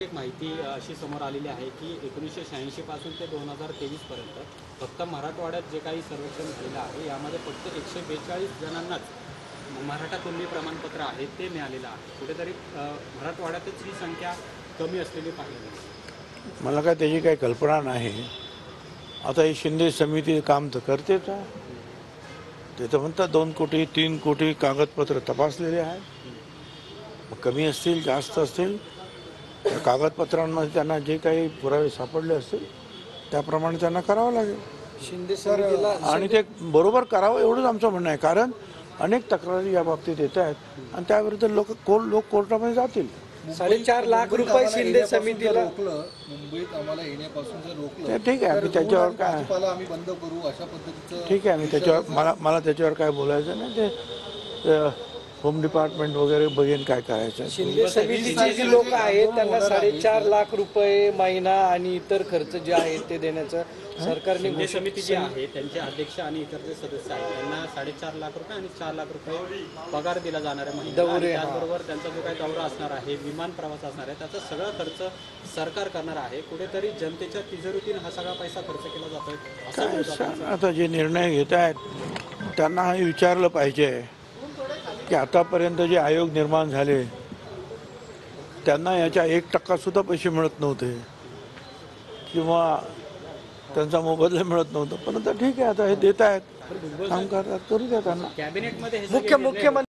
एक माहिती अशी समोर आलेली आहे की 1986 पासून ते 2023 पर्यंत फक्त मराठवाड्यात जे काही सर्वेक्षण झालेलं आहे यामध्ये फक्त 142 जणांनाच मराठा कुणबी प्रमाणपत्र आहे ते मिळालेलं आहे। कुठेतरी मराठवाड्यातच ही संख्या कमी असलेली पाहिजे। मला काय त्याची काही कल्पना नाही। आता ही शिंदे समिती काम तर करतेच आहे। ते तर म्हणतात 2 कोटी 3 कोटी कागदपत्र तपासलेले आहेत। कमी असतील जास्त असतील त्या कागदपत्रांमध्ये त्यांना जे काही पुरावे सापडले असतील त्याप्रमाणे त्यांना करावं लागेल। शिंदे समितीला आणि ते बरोबर करावं एवढंच आमचं म्हणणं आहे। कारण अनेक तक्रारी या बाबतीत येत आहेत आणि त्याविरुद्ध लोक कोर्टामध्ये जातील। 4.5 लाख रुपये शिंदे समितीला मुंबईत आम्हाला येण्यापासून जर रोखलं ठीक आहे, आम्ही त्याच्यावर काय आम्ही बंद करू अशा पद्धतीचं ठीक आहे। आम्ही त्याच्यावर मला त्याच्यावर काय बोलायचं नाही। ते होम डिपार्टमेंट वगैरे बघेन काय करायचं। शिंदे समितीचे जे लोक आहेत त्यांना 4.5 लाख रुपये महिना आणि इतर खर्च जे आहेत ते देण्याचं सरकारने शिंदे समिती जी आहे त्यांचे अध्यक्ष आणि इतर जे सदस्य आहेत त्यांना 4.5 लाख रुपये आणि 4 लाख रुपये पगार दिला जाणार आहे महिन्याला। दौरे, त्याचबरोबर त्यांचा जो काही दौरा असणार आहे, विमान प्रवास असणार आहे, त्याचा सगळा खर्च सरकार करणार आहे। कुठेतरी जनतेच्या तिजोरीतून हा सगळा पैसा खर्च केला जातोय असं आता जे निर्णय घेत आहेत त्यांना हे विचारलं पाहिजे की आतापर्यंत जे आयोग निर्माण झाले त्यांना याच्या 1% सुद्धा पैसे मिळत नव्हते किंवा त्यांचा मोबदला मिळत नव्हता। पण आता ठीक आहे, आता हे देत आहेत, काम करतात, करू द्या त्यांना। कॅबिनेटमध्ये मुख्यमंत्री